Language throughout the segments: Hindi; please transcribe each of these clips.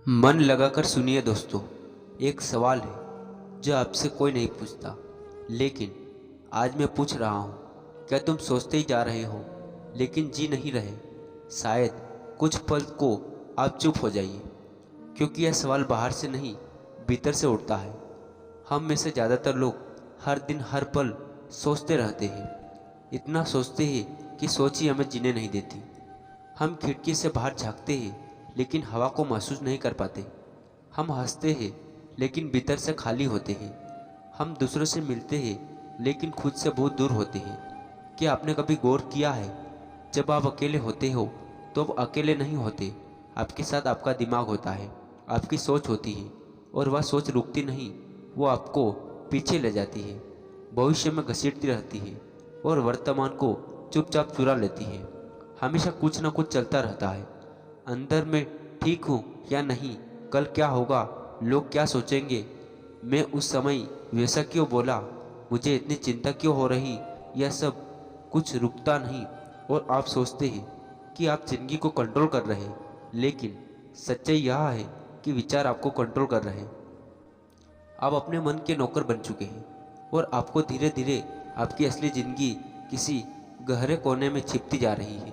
मन लगाकर सुनिए दोस्तों। एक सवाल है जो आपसे कोई नहीं पूछता, लेकिन आज मैं पूछ रहा हूँ। क्या तुम सोचते ही जा रहे हो लेकिन जी नहीं रहे? शायद कुछ पल को आप चुप हो जाइए, क्योंकि यह सवाल बाहर से नहीं, भीतर से उठता है। हम में से ज़्यादातर लोग हर दिन हर पल सोचते रहते हैं। इतना सोचते हैं कि सोच ही हमें जीने नहीं देती। हम खिड़की से बाहर झांकते हैं लेकिन हवा को महसूस नहीं कर पाते। हम हंसते हैं लेकिन भीतर से खाली होते हैं। हम दूसरों से मिलते हैं लेकिन खुद से बहुत दूर होते हैं। क्या आपने कभी गौर किया है, जब आप अकेले होते हो तो आप अकेले नहीं होते। आपके साथ आपका दिमाग होता है, आपकी सोच होती है, और वह सोच रुकती नहीं। वो आपको पीछे ले जाती है, भविष्य में घसीटती रहती है और वर्तमान को चुपचाप चुरा लेती है। हमेशा कुछ न कुछ चलता रहता है अंदर में। ठीक हूँ या नहीं, कल क्या होगा, लोग क्या सोचेंगे, मैं उस समय वैसा क्यों बोला, मुझे इतनी चिंता क्यों हो रही। यह सब कुछ रुकता नहीं और आप सोचते हैं कि आप जिंदगी को कंट्रोल कर रहे हैं, लेकिन सच्चाई यह है कि विचार आपको कंट्रोल कर रहे हैं। आप अपने मन के नौकर बन चुके हैं और आपको धीरे धीरे आपकी असली जिंदगी किसी गहरे कोने में छिपती जा रही है।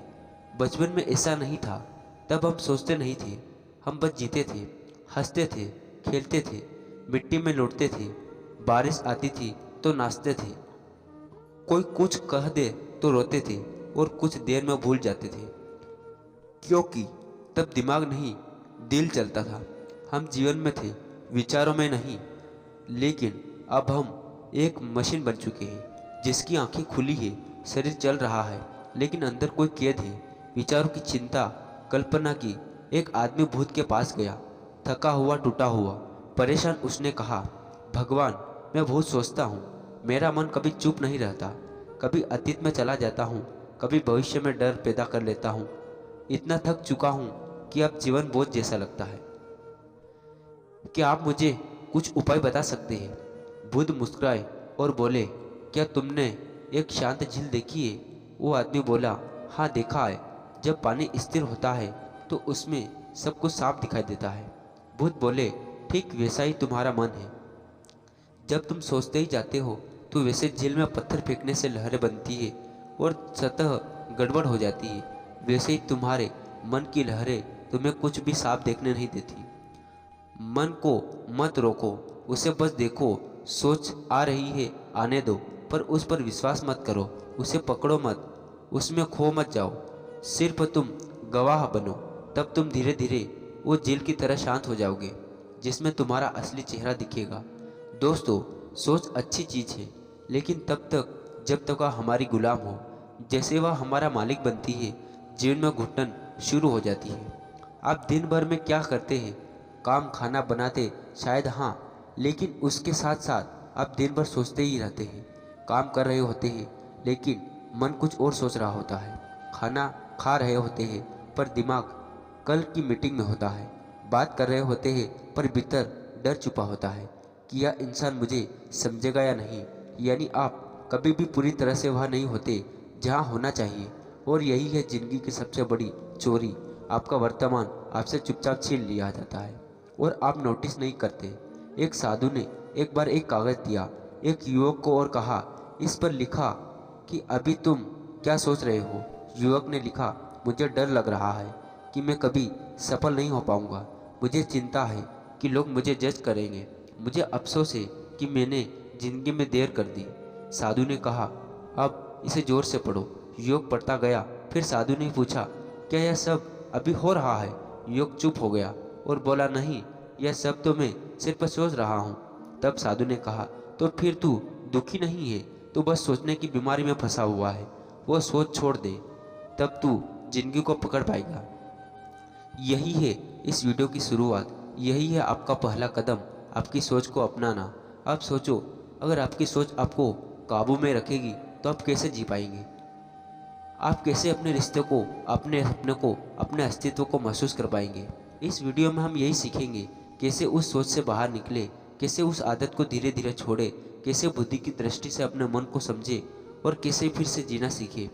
बचपन में ऐसा नहीं था। तब हम सोचते नहीं थे, हम बस जीते थे, हंसते थे, खेलते थे, मिट्टी में लौटते थे। बारिश आती थी तो नाचते थे, कोई कुछ कह दे तो रोते थे और कुछ देर में भूल जाते थे, क्योंकि तब दिमाग नहीं, दिल चलता था। हम जीवन में थे, विचारों में नहीं। लेकिन अब हम एक मशीन बन चुके हैं जिसकी आंखें खुली है, शरीर चल रहा है, लेकिन अंदर कोई कैद है। विचारों की चिंता कल्पना की। एक आदमी भूत के पास गया, थका हुआ, टूटा हुआ, परेशान। उसने कहा, भगवान, मैं बहुत सोचता हूँ, मेरा मन कभी चुप नहीं रहता। कभी अतीत में चला जाता हूँ, कभी भविष्य में डर पैदा कर लेता हूँ। इतना थक चुका हूँ कि अब जीवन बोझ जैसा लगता है। क्या आप मुझे कुछ उपाय बता सकते हैं? बुद्ध मुस्कुराए और बोले, क्या तुमने एक शांत झील देखी है? वो आदमी बोला, हाँ देखा है। जब पानी स्थिर होता है तो उसमें सब कुछ साफ दिखाई देता है। बुद्ध बोले, ठीक वैसा ही तुम्हारा मन है। जब तुम सोचते ही जाते हो तो वैसे झील में पत्थर फेंकने से लहरें बनती है और सतह गड़बड़ हो जाती है। वैसे ही तुम्हारे मन की लहरें तुम्हें कुछ भी साफ देखने नहीं देती। मन को मत रोको, उसे बस देखो। सोच आ रही है, आने दो, पर उस पर विश्वास मत करो। उसे पकड़ो मत, उसमें खो मत जाओ। सिर्फ तुम गवाह बनो। तब तुम धीरे धीरे वो झील की तरह शांत हो जाओगे, जिसमें तुम्हारा असली चेहरा दिखेगा। दोस्तों, सोच अच्छी चीज़ है, लेकिन तब तक जब तक वह हमारी गुलाम हो। जैसे वह हमारा मालिक बनती है, जीवन में घुटन शुरू हो जाती है। आप दिन भर में क्या करते हैं? काम, खाना बनाते शायद, हाँ, लेकिन उसके साथ साथ आप दिन भर सोचते ही रहते हैं। काम कर रहे होते हैं लेकिन मन कुछ और सोच रहा होता है। खाना खा रहे होते हैं पर दिमाग कल की मीटिंग में होता है। बात कर रहे होते हैं पर भीतर डर छुपा होता है कि यह इंसान मुझे समझेगा या नहीं। यानी आप कभी भी पूरी तरह से वहाँ नहीं होते जहाँ होना चाहिए। और यही है जिंदगी की सबसे बड़ी चोरी। आपका वर्तमान आपसे चुपचाप छीन लिया जाता है और आप नोटिस नहीं करते। एक साधु ने एक बार एक कागज़ दिया एक युवक को और कहा, इस पर लिखा कि अभी तुम क्या सोच रहे हो। युवक ने लिखा, मुझे डर लग रहा है कि मैं कभी सफल नहीं हो पाऊंगा। मुझे चिंता है कि लोग मुझे जज करेंगे। मुझे अफसोस है कि मैंने जिंदगी में देर कर दी। साधु ने कहा, अब इसे जोर से पढ़ो। युवक पढ़ता गया। फिर साधु ने पूछा, क्या यह सब अभी हो रहा है? युवक चुप हो गया और बोला, नहीं, यह सब तो मैं सिर्फ सोच रहा हूँ। तब साधु ने कहा, तो फिर तू दुखी नहीं है, तू बस सोचने की बीमारी में फंसा हुआ है। वो सोच छोड़ दे, तब तू जिंदगी को पकड़ पाएगा। यही है इस वीडियो की शुरुआत। यही है आपका पहला कदम, आपकी सोच को अपनाना। आप सोचो, अगर आपकी सोच आपको काबू में रखेगी तो आप कैसे जी पाएंगे? आप कैसे अपने रिश्ते को, अपने सपने को, अपने अस्तित्व को महसूस कर पाएंगे? इस वीडियो में हम यही सीखेंगे, कैसे उस सोच से बाहर निकले, कैसे उस आदत को धीरे धीरे छोड़े, कैसे बुद्धि की दृष्टि से अपने मन को समझे और कैसे फिर से जीना सीखे,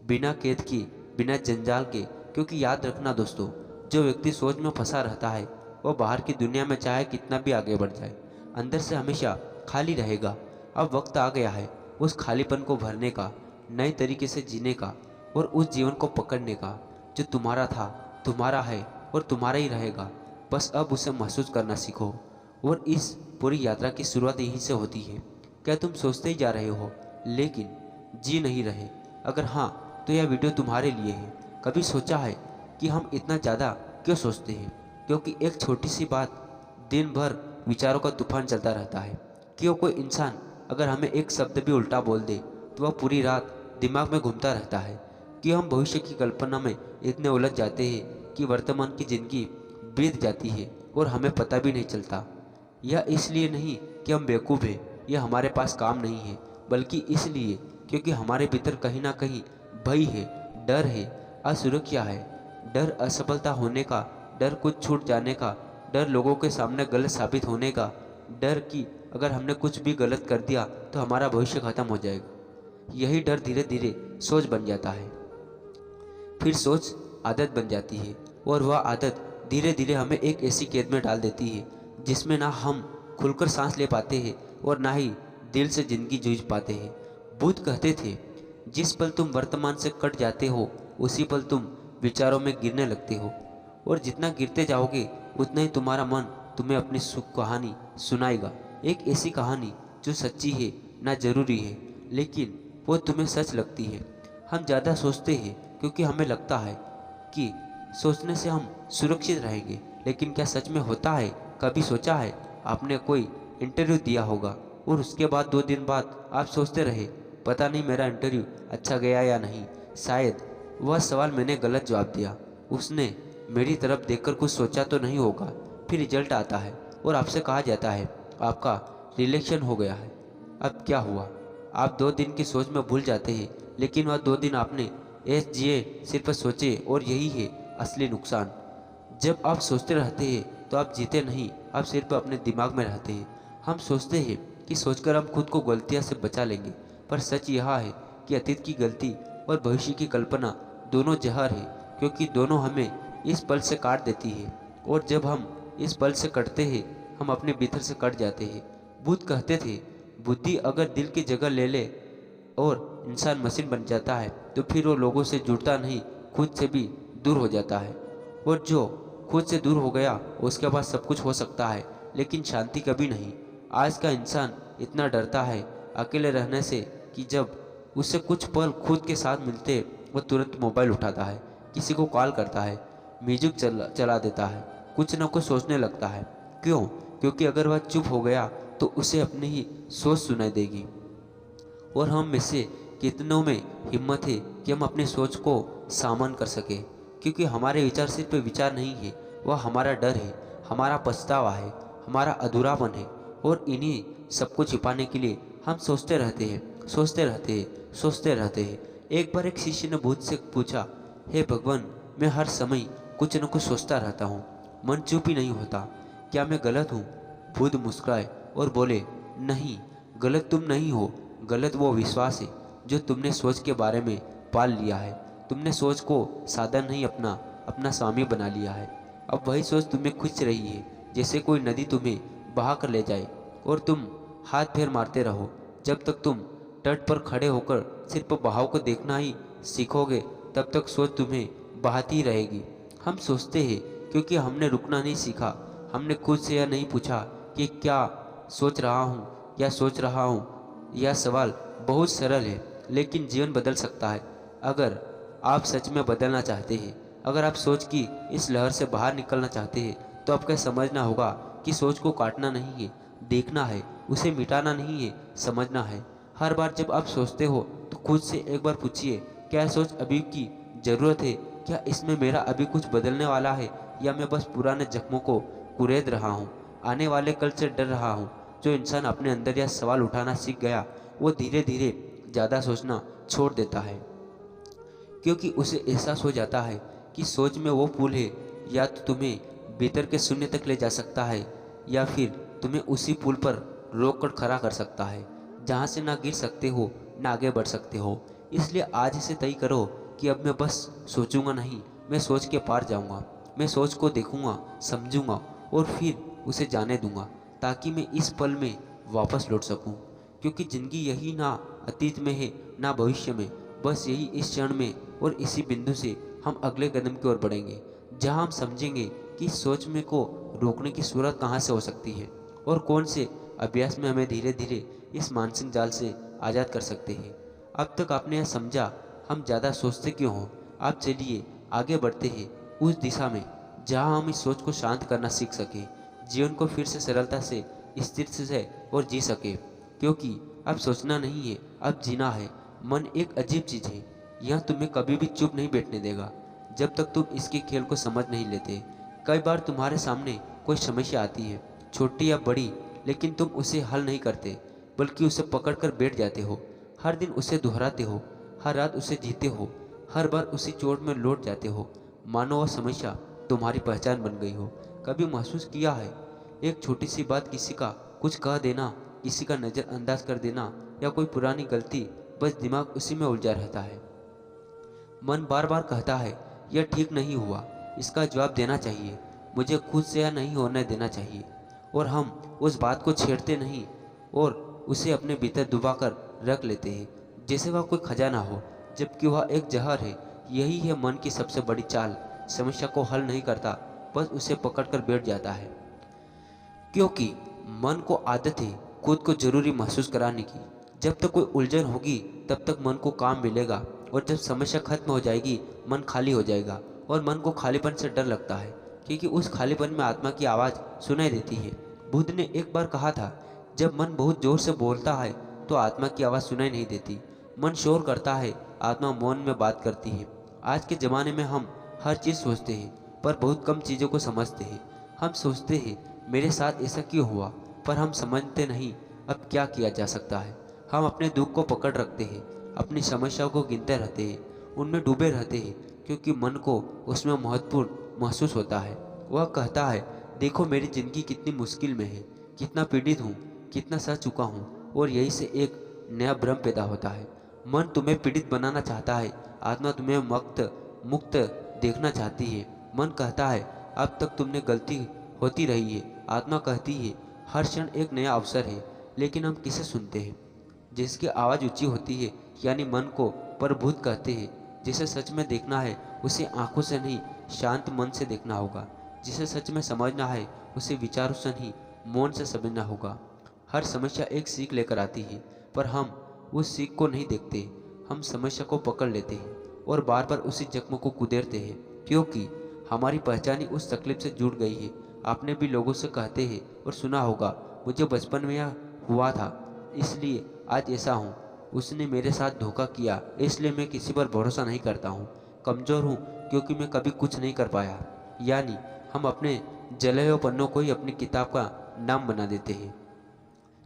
बिना कैद के, बिना जंजाल के। क्योंकि याद रखना दोस्तों, जो व्यक्ति सोच में फंसा रहता है वो बाहर की दुनिया में चाहे कितना भी आगे बढ़ जाए, अंदर से हमेशा खाली रहेगा। अब वक्त आ गया है उस खालीपन को भरने का, नए तरीके से जीने का और उस जीवन को पकड़ने का जो तुम्हारा था, तुम्हारा है और तुम्हारा ही रहेगा। बस अब उसे महसूस करना सीखो। और इस पूरी यात्रा की शुरुआत यहीं से होती है। क्या तुम सोचते ही जा रहे हो लेकिन जी नहीं रहे? अगर हाँ, तो यह वीडियो तुम्हारे लिए है। कभी सोचा है कि हम इतना ज़्यादा क्यों सोचते हैं? क्योंकि एक छोटी सी बात दिन भर विचारों का तूफान चलता रहता है। क्यों कोई इंसान अगर हमें एक शब्द भी उल्टा बोल दे तो वह पूरी रात दिमाग में घूमता रहता है। कि हम भविष्य की कल्पना में इतने उलझ जाते हैं कि वर्तमान की जिंदगी बीत जाती है और हमें पता भी नहीं चलता। यह इसलिए नहीं कि हम बेवकूफ़ हैं या हमारे पास काम नहीं है, बल्कि इसलिए क्योंकि हमारे भीतर कहीं ना कहीं भय है, डर है, असुरक्षा है। डर असफलता होने का, डर कुछ छूट जाने का, डर लोगों के सामने गलत साबित होने का, डर कि अगर हमने कुछ भी गलत कर दिया तो हमारा भविष्य खत्म हो जाएगा। यही डर धीरे धीरे सोच बन जाता है, फिर सोच आदत बन जाती है और वह आदत धीरे धीरे हमें एक ऐसी कैद में डाल देती है जिसमें ना हम खुलकर सांस ले पाते हैं और ना ही दिल से जिंदगी जूझ पाते हैं। बुद्ध कहते थे, जिस पल तुम वर्तमान से कट जाते हो उसी पल तुम विचारों में गिरने लगते हो, और जितना गिरते जाओगे उतना ही तुम्हारा मन तुम्हें अपनी सुख कहानी सुनाएगा। एक ऐसी कहानी जो सच्ची है, ना जरूरी है, लेकिन वो तुम्हें सच लगती है। हम ज़्यादा सोचते हैं क्योंकि हमें लगता है कि सोचने से हम सुरक्षित रहेंगे, लेकिन क्या सच में होता है? कभी सोचा है आपने कोई इंटरव्यू दिया होगा और उसके बाद 2 दिन बाद आप सोचते रहे, पता नहीं मेरा इंटरव्यू अच्छा गया या नहीं, शायद वह सवाल मैंने गलत जवाब दिया, उसने मेरी तरफ देखकर कुछ सोचा तो नहीं होगा। फिर रिजल्ट आता है और आपसे कहा जाता है आपका रिलेक्शन हो गया है। अब क्या हुआ? आप 2 दिन की सोच में भूल जाते हैं, लेकिन वह 2 दिन आपने ऐसे जिए सिर्फ सोचे, और यही है असली नुकसान। जब आप सोचते रहते हैं तो आप जीते नहीं, आप सिर्फ अपने दिमाग में रहते हैं। हम सोचते हैं कि सोचकर हम खुद को गलतियां से बचा लेंगे, पर सच यह है कि अतीत की गलती और भविष्य की कल्पना दोनों जहर है, क्योंकि दोनों हमें इस पल से काट देती है, और जब हम इस पल से कटते हैं हम अपने भीतर से कट जाते हैं। बुद्ध कहते थे, बुद्धि अगर दिल की जगह ले ले और इंसान मशीन बन जाता है तो फिर वो लोगों से जुड़ता नहीं, खुद से भी दूर हो जाता है। और जो खुद से दूर हो गया उसके पास सब कुछ हो सकता है, लेकिन शांति कभी नहीं। आज का इंसान इतना डरता है अकेले रहने से कि जब उससे कुछ पल खुद के साथ मिलते वो तुरंत मोबाइल उठाता है, किसी को कॉल करता है, म्यूजिक चला देता है, कुछ न कुछ सोचने लगता है। क्यों? क्योंकि अगर वह चुप हो गया तो उसे अपनी ही सोच सुनाई देगी। और हम में से कितनों में हिम्मत है कि हम अपनी सोच को सामन कर सके? क्योंकि हमारे विचार सिर्फ विचार नहीं है, वह हमारा डर है, हमारा पछतावा है, हमारा अधूरापन है। और इन्हीं सबको छिपाने के लिए हम सोचते रहते हैं, सोचते रहते हैं, सोचते रहते हैं। एक बार एक शिष्य ने बुद्ध से पूछा, हे भगवान, मैं हर समय कुछ न कुछ सोचता रहता हूँ, मन चुप ही नहीं होता, क्या मैं गलत हूँ? बुद्ध मुस्कुराए और बोले, नहीं, गलत तुम नहीं हो, गलत वो विश्वास है जो तुमने सोच के बारे में पाल लिया है। तुमने सोच को साधन नहीं अपना स्वामी बना लिया है। अब वही सोच तुम्हें खींच रही है, जैसे कोई नदी तुम्हें बहा कर ले जाए, और तुम हाथ पैर मारते रहो। जब तक तुम तट पर खड़े होकर सिर्फ बहाव को देखना ही सीखोगे तब तक सोच तुम्हें बहाती ही रहेगी। हम सोचते हैं क्योंकि हमने रुकना नहीं सीखा। हमने खुद से यह नहीं पूछा कि क्या सोच रहा हूँ या सोच रहा हूँ। यह सवाल बहुत सरल है, लेकिन जीवन बदल सकता है अगर आप सच में बदलना चाहते हैं। अगर आप सोच की इस लहर से बाहर निकलना चाहते हैं तो आपको समझना होगा कि सोच को काटना नहीं है, देखना है, उसे मिटाना नहीं है, समझना है। हर बार जब आप सोचते हो तो खुद से एक बार पूछिए, क्या सोच अभी की ज़रूरत है? क्या इसमें मेरा अभी कुछ बदलने वाला है, या मैं बस पुराने जख्मों को कुरेद रहा हूँ, आने वाले कल से डर रहा हूँ? जो इंसान अपने अंदर यह सवाल उठाना सीख गया वो धीरे धीरे ज़्यादा सोचना छोड़ देता है, क्योंकि उसे एहसास हो जाता है कि सोच में वो पुल है, या तो तुम्हें भीतर के शून्य तक ले जा सकता है या फिर तुम्हें उसी पुल पर रोक कर खड़ा कर सकता है, जहाँ से ना गिर सकते हो ना आगे बढ़ सकते हो। इसलिए आज इसे तय करो कि अब मैं बस सोचूंगा नहीं, मैं सोच के पार जाऊंगा। मैं सोच को देखूंगा, समझूंगा और फिर उसे जाने दूंगा ताकि मैं इस पल में वापस लौट सकूं। क्योंकि ज़िंदगी यही ना अतीत में है ना भविष्य में, बस यही इस क्षण में, और इसी बिंदु से हम अगले कदम की ओर बढ़ेंगे जहां हम समझेंगे कि सोच में को रोकने की सूरत कहां से हो सकती है और कौन से अभ्यास में हमें धीरे धीरे इस मानसिक जाल से आज़ाद कर सकते हैं। अब तक आपने यह समझा हम ज़्यादा सोचते क्यों हों। आप चलिए आगे बढ़ते हैं उस दिशा में जहां हम इस सोच को शांत करना सीख सके, जीवन को फिर से सरलता से, स्थिर से और जी सके। क्योंकि अब सोचना नहीं है, अब जीना है। मन एक अजीब चीज़ है, यह तुम्हें कभी भी चुप नहीं बैठने देगा जब तक तुम इसके खेल को समझ नहीं लेते। कई बार तुम्हारे सामने कोई समस्या आती है, छोटी या बड़ी, लेकिन तुम उसे हल नहीं करते बल्कि उसे पकड़कर बैठ जाते हो। हर दिन उसे दोहराते हो, हर रात उसे जीते हो, हर बार उसी चोट में लौट जाते हो, मानो वह समस्या तुम्हारी पहचान बन गई हो। कभी महसूस किया है, एक छोटी सी बात, किसी का कुछ कह देना, किसी का नज़रअंदाज कर देना या कोई पुरानी गलती, बस दिमाग उसी में उलझा रहता है। मन बार बार कहता है यह ठीक नहीं हुआ, इसका जवाब देना चाहिए, मुझे खुद से यह नहीं होने देना चाहिए। और हम उस बात को छेड़ते नहीं और उसे अपने भीतर दुबाकर रख लेते हैं जैसे वह कोई खजाना हो, जबकि वह एक जहर है। यही है मन की सबसे बड़ी चाल, समस्या को हल नहीं करता, बस उसे पकड़कर बैठ जाता है। क्योंकि मन को आदत है खुद को जरूरी महसूस कराने की। जब तक कोई उलझन होगी तब तक मन को काम मिलेगा, और जब समस्या खत्म हो जाएगी मन खाली हो जाएगा। और मन को खालीपन से डर लगता है क्योंकि उस खालीपन में आत्मा की आवाज़ सुनाई देती है। बुद्ध ने एक बार कहा था, जब मन बहुत जोर से बोलता है तो आत्मा की आवाज़ सुनाई नहीं देती। मन शोर करता है, आत्मा मौन में बात करती है। आज के ज़माने में हम हर चीज़ सोचते हैं पर बहुत कम चीज़ों को समझते हैं। हम सोचते हैं मेरे साथ ऐसा क्यों हुआ, पर हम समझते नहीं अब क्या किया जा सकता है। हम अपने दुख को पकड़ रखते हैं, अपनी समस्याओं को गिनते रहते हैं, उनमें डूबे रहते हैं क्योंकि मन को उसमें महत्वपूर्ण महसूस होता है। वह कहता है देखो मेरी ज़िंदगी कितनी मुश्किल में है, कितना पीड़ित हूँ, कितना सह चुका हूँ। और यही से एक नया भ्रम पैदा होता है। मन तुम्हें पीड़ित बनाना चाहता है, आत्मा तुम्हें मुक्त देखना चाहती है। मन कहता है अब तक तुमने गलती होती रही है, आत्मा कहती है हर क्षण एक नया अवसर है। लेकिन हम किसे सुनते हैं? जिसकी आवाज़ ऊंची होती है यानी मन को प्रबुद्ध कहते हैं। जिसे सच में देखना है उसे आंखों से नहीं शांत मन से देखना होगा। जिसे सच में समझना है उसे विचारों से नहीं मौन से समझना होगा। हर समस्या एक सीख लेकर आती है पर हम उस सीख को नहीं देखते। हम समस्या को पकड़ लेते हैं और बार बार उसी जख्म को कुदेरते हैं क्योंकि हमारी पहचान ही उस तकलीफ से जुड़ गई है। आपने भी लोगों से कहते हैं और सुना होगा, मुझे बचपन में यह हुआ था इसलिए आज ऐसा हूँ, उसने मेरे साथ धोखा किया इसलिए मैं किसी पर भरोसा नहीं करता हूँ, कमज़ोर हूँ क्योंकि मैं कभी कुछ नहीं कर पाया। यानी हम अपने जले हुए पन्नों को ही अपनी किताब का नाम बना देते हैं,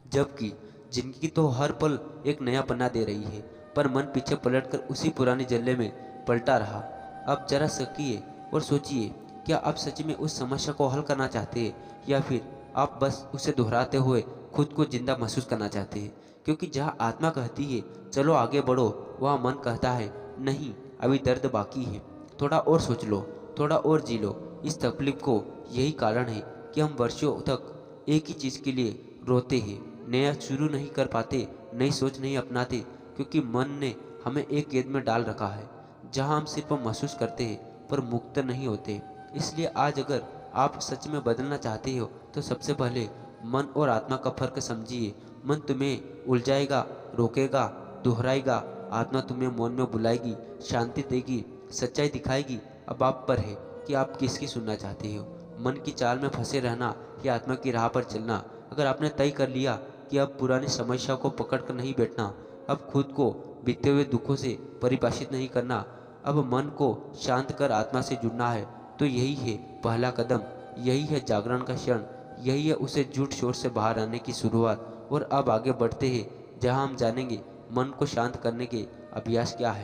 जबकि जिंदगी तो हर पल एक नया पन्ना दे रही है। पर मन पीछे पलटकर उसी पुराने जल्ले में पलटा रहा। अब जरा सकिए और सोचिए, क्या आप सच में उस समस्या को हल करना चाहते हैं या फिर आप बस उसे दोहराते हुए खुद को जिंदा महसूस करना चाहते हैं? क्योंकि जहाँ आत्मा कहती है चलो आगे बढ़ो, वहाँ मन कहता है नहीं, अभी दर्द बाकी है, थोड़ा और सोच लो, थोड़ा और जी लो। इस तकलीफ को यही कारण है कि हम वर्षों तक एक ही चीज़ के लिए रोते हैं, नया शुरू नहीं कर पाते, नई सोच नहीं अपनाते, क्योंकि मन ने हमें एक कैद में डाल रखा है जहां हम सिर्फ महसूस करते हैं पर मुक्त नहीं होते। इसलिए आज अगर आप सच में बदलना चाहते हो तो सबसे पहले मन और आत्मा का फर्क समझिए। मन तुम्हें उलझाएगा, रोकेगा, दोहराएगा। आत्मा तुम्हें मौन में बुलाएगी, शांति देगी, सच्चाई दिखाएगी। अब आप पर है कि आप किसकी सुनना चाहते हो, मन की चाल में फंसे रहना या आत्मा की राह पर चलना। अगर आपने तय कर लिया कि अब पुरानी समस्या को पकड़ कर नहीं बैठना, अब खुद को बीते हुए दुखों से परिभाषित नहीं करना, अब मन को शांत कर आत्मा से जुड़ना है, तो यही है पहला कदम, यही है जागरण का क्षण, यही है उसे झूठ शोर से बाहर आने की शुरुआत। और अब आगे बढ़ते हैं जहां हम जानेंगे मन को शांत करने के अभ्यास क्या है।